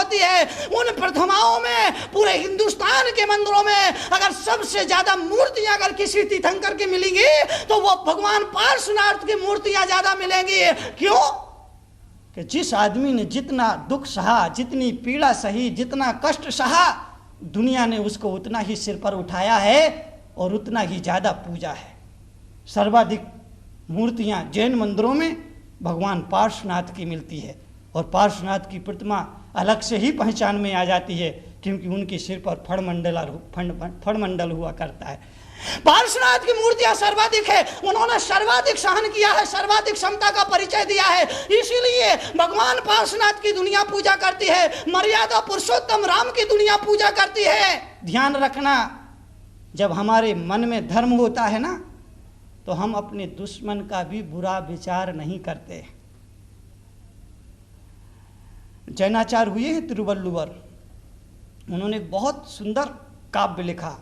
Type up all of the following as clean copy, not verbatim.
होती है। उन प्रतिमाओं में पूरे हिंदुस्तान के मंदिरों में अगर सबसे ज्यादा मूर्तियां अगर किसी तीर्थंकर की मिलेंगी तो वो भगवान पार्श्वनाथ की मूर्तियां ज्यादा मिलेंगी। क्यों? कि जिस आदमी ने जितना दुख सहा, जितनी पीड़ा सही, जितना कष्ट सहा, दुनिया ने उसको उतना ही सिर पर उठाया है और उतना ही ज्यादा पूजा है। सर्वाधिक मूर्तियां जैन मंदिरों में भगवान पार्श्वनाथ की मिलती है और पार्श्वनाथ की प्रतिमा अलग से ही पहचान में आ जाती है क्योंकि उनके सिर पर फणमंडल हुआ करता है। पार्श्वनाथ की मूर्तियां सर्वाधिक है। उन्होंने सर्वाधिक सहन किया है, सर्वाधिक क्षमता का परिचय दिया है, इसीलिए भगवान पार्श्वनाथ की दुनिया पूजा करती है। मर्यादा पुरुषोत्तम राम की दुनिया पूजा करती है। ध्यान रखना, जब हमारे मन में धर्म होता है ना तो हम अपने दुश्मन का भी बुरा विचार नहीं करते। जैनाचार्य हुए हैं तिरुवल्लुवर, उन्होंने बहुत सुंदर काव्य लिखा,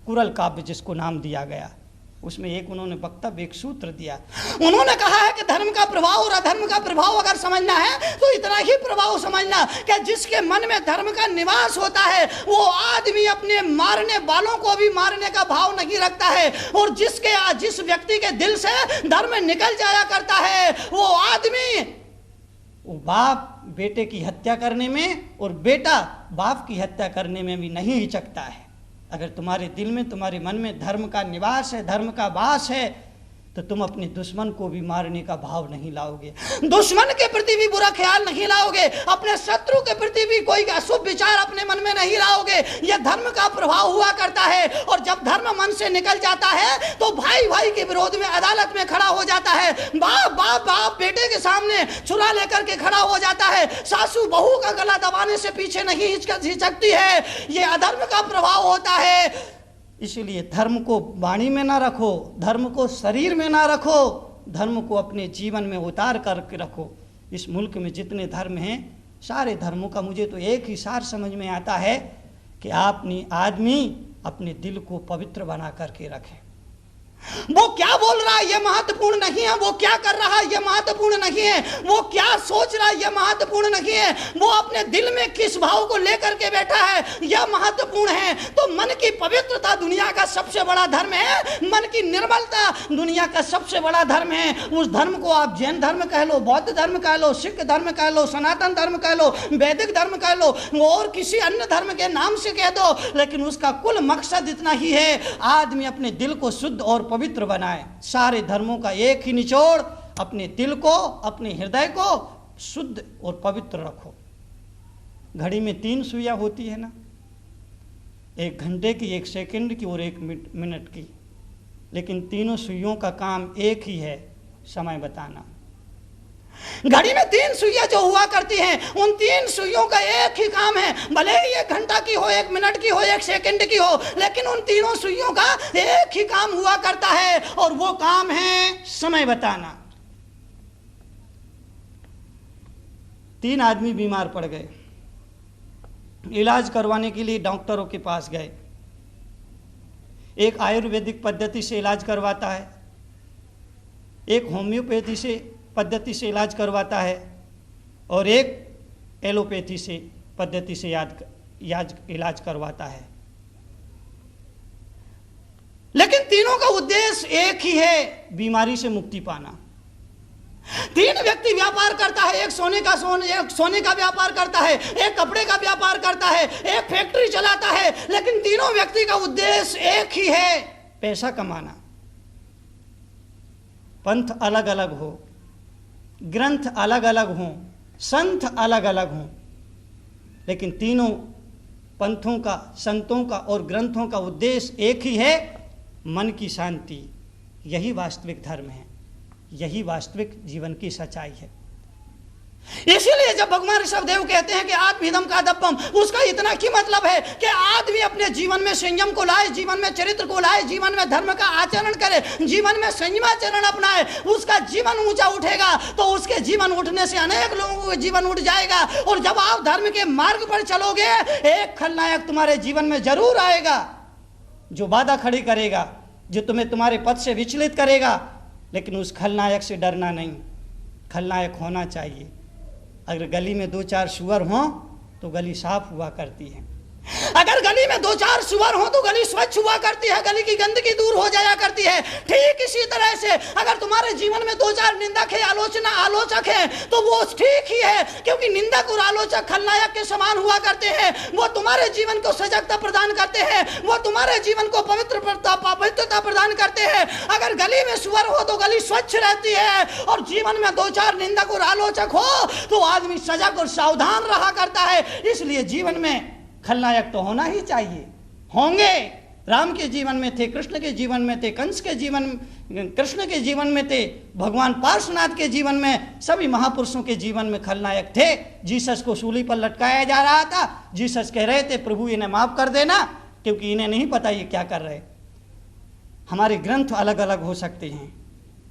कुरल काव्य जिसको नाम दिया गया। उसमें एक उन्होंने वक्तव्य, एक सूत्र दिया। उन्होंने कहा है कि धर्म का प्रभाव और अधर्म का प्रभाव अगर समझना है तो इतना ही प्रभाव समझना कि जिसके मन में धर्म का निवास होता है वो आदमी अपने मारने वालों को भी मारने का भाव नहीं रखता है, और जिस व्यक्ति के दिल से धर्म निकल जाया करता है वो आदमी, वो बाप बेटे की हत्या करने में और बेटा बाप की हत्या करने में भी नहीं हिचकता है। अगर तुम्हारे दिल में, तुम्हारे मन में धर्म का निवास है, धर्म का वास है, तो तुम अपने दुश्मन को भी मारने का भाव नहीं लाओगे, दुश्मन के प्रति भी बुरा ख्याल नहीं लाओगे, अपने शत्रु के प्रति भी कोई अशुभ विचार अपने मन में नहीं लाओगे। यह धर्म का प्रभाव हुआ करता है। और जब धर्म मन से निकल जाता है तो भाई भाई के विरोध में अदालत में खड़ा हो जाता है, बाप बाप बाप बेटे के सामने छुरा लेकर के खड़ा हो जाता है, सासू बहू का गला दबाने से पीछे नहीं हिचकती है। ये अधर्म का प्रभाव होता है। इसीलिए धर्म को वाणी में ना रखो, धर्म को शरीर में ना रखो, धर्म को अपने जीवन में उतार करके रखो। इस मुल्क में जितने धर्म हैं, सारे धर्मों का मुझे तो एक ही सार समझ में आता है कि आदमी अपने दिल को पवित्र बना करके रखे। वो क्या बोल रहा है ये महत्वपूर्ण नहीं है, वो क्या कर रहा है ये महत्वपूर्ण नहीं है, वो क्या सोच रहा है ये महत्वपूर्ण नहीं है, वो अपने दिल में किस भाव को लेकर के बैठा है यह महत्वपूर्ण है। तो मन की पवित्रता दुनिया का सबसे बड़ा धर्म है, मन की निर्मलता दुनिया का सबसे बड़ा धर्म है। उस धर्म को आप जैन धर्म कह लो, बौद्ध धर्म कह लो, सिख धर्म कह लो, सनातन धर्म कह लो, वैदिक धर्म कह लो, और किसी अन्य धर्म के नाम से कह दो, लेकिन उसका कुल मकसद इतना ही है, आदमी अपने दिल को शुद्ध और पवित्र बनाए। सारे धर्मों का एक ही निचोड़, अपने दिल को, अपने हृदय को शुद्ध और पवित्र रखो। घड़ी में 3 सुइयां होती है ना, 1 घंटे की, 1 सेकंड की और 1 मिनट की, लेकिन तीनों सुइयों का काम एक ही है, समय बताना। घड़ी में 3 सुइयां जो हुआ करती हैं, उन 3 सुइयों का एक ही काम है, भले ही 1 घंटा की हो, 1 मिनट की हो, 1 सेकंड की हो, लेकिन उन तीनों सुइयों का एक ही काम हुआ करता है, और वो काम है समय बताना। 3 आदमी बीमार पड़ गए, इलाज करवाने के लिए डॉक्टरों के पास गए। एक आयुर्वेदिक पद्धति से इलाज करवाता है, एक होम्योपैथी से पद्धति से इलाज करवाता है, और एक एलोपैथी से पद्धति से इलाज करवाता है। लेकिन तीनों का उद्देश्य एक ही है, बीमारी से मुक्ति पाना। 3 व्यक्ति व्यापार करता है, एक सोने का व्यापार करता है, एक कपड़े का व्यापार करता है, एक फैक्ट्री चलाता है, लेकिन तीनों व्यक्ति का उद्देश्य एक ही है, पैसा कमाना। पंथ अलग अलग हो, ग्रंथ अलग अलग हों, संत अलग अलग हों, लेकिन तीनों पंथों का, संतों का और ग्रंथों का उद्देश्य एक ही है, मन की शांति। यही वास्तविक धर्म है, यही वास्तविक जीवन की सच्चाई है। इसीलिए जब भगवान ऋषभदेव कहते हैं कि आत्महिदम का दब्बम, उसका इतना ही मतलब है कि आदमी अपने जीवन में संयम को लाए, जीवन में चरित्र को लाए, जीवन में धर्म का आचरण करे, जीवन में संयमाचरण अपनाए, उसका जीवन ऊंचा उठेगा, तो उसके जीवन उठने से अनेक लोगों का जीवन उठ जाएगा। और जब आप धर्म के मार्ग पर चलोगे, एक खलनायक तुम्हारे जीवन में जरूर आएगा, जो बाधा खड़ी करेगा, जो तुम्हें तुम्हारे पथ से विचलित करेगा, लेकिन उस खलनायक से डरना नहीं, खलनायक होना चाहिए। अगर गली में 2-4 सुअर हों तो गली साफ हुआ करती है। अगर गली में 2-4 सुअर हो तो गली स्वच्छ हुआ करती है, गली की गंदगी दूर हो जाया करती है। ठीक इसी तरह से अगर तुम्हारे जीवन में 2-4 निंदक है, आलोचक है, तो वो ठीक ही है, क्योंकि निंदक और आलोचक खलनायक के समान हुआ करते हैं। वो तुम्हारे जीवन को सजगता प्रदान करते हैं, वो तुम्हारे जीवन को पवित्रता प्रदान करते हैं। अगर गली में सुअर हो तो गली स्वच्छ रहती है, और जीवन में 2-4 निंदक और आलोचक हो तो आदमी सजग और सावधान रहा करता है। इसलिए जीवन में खलनायक तो होना ही चाहिए, होंगे। राम के जीवन में थे, कृष्ण के जीवन में थे, कृष्ण के जीवन में थे, भगवान पार्श्वनाथ के जीवन में, सभी महापुरुषों के जीवन में खलनायक थे। जीसस को सूली पर लटकाया जा रहा था, जीसस कह रहे थे प्रभु इन्हें माफ कर देना, क्योंकि इन्हें नहीं पता ये क्या कर रहे। हमारे ग्रंथ अलग अलग हो सकते हैं,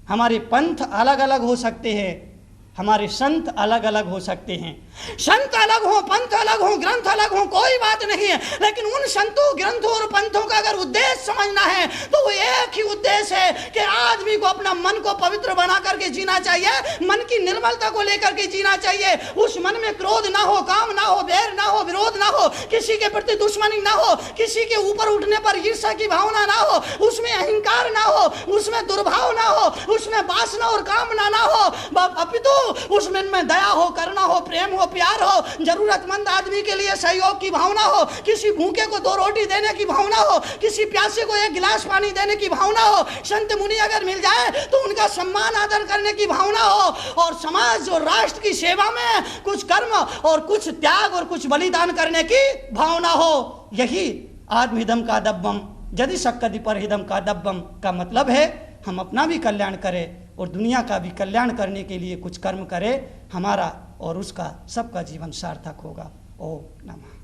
हमारे पंथ अलग अलग हो सकते हैं, हमारे संत अलग अलग हो सकते हैं। संत अलग हो, पंथ अलग हो, ग्रंथ अलग हो, कोई बात नहीं है, लेकिन उन संतों, ग्रंथों और पंथों का अगर उद्देश्य समझना है तो वो एक ही उद्देश्य है कि आदमी को अपना मन को पवित्र बना करके जीना चाहिए, मन की निर्मलता को लेकर के जीना चाहिए। उस मन में क्रोध ना हो, काम ना हो, बैर ना हो, विरोध ना हो, किसी के प्रति दुश्मनी ना हो, किसी के ऊपर उठने पर ईर्ष्या की भावना ना हो, उसमें अहंकार ना हो, उसमें दुर्भाव ना हो, उसमें वासना और कामना ना हो, अपितु उसमें दया हो, करुणा हो, प्रेम हो, प्यार हो, जरूरतमंद आदमी के लिए सहयोग की भावना हो, किसी भूखे को 2 रोटी देने की भावना हो, किसी प्यासे को 1 गिलास पानी देने की भावना हो, संत मुनि अगर मिल जाए तो उनका सम्मान आदर करने की भावना हो, और समाज और राष्ट्र की सेवा में कुछ कर्म और कुछ त्याग और कुछ बलिदान करने की भावना हो। यही आत्महिदम का दब्बम यदि सक्कदि परहिदम का दब्बम का मतलब है। हम अपना भी कल्याण करें और दुनिया का भी कल्याण करने के लिए कुछ कर्म करें, हमारा और उसका सबका जीवन सार्थक होगा। ओम नमः।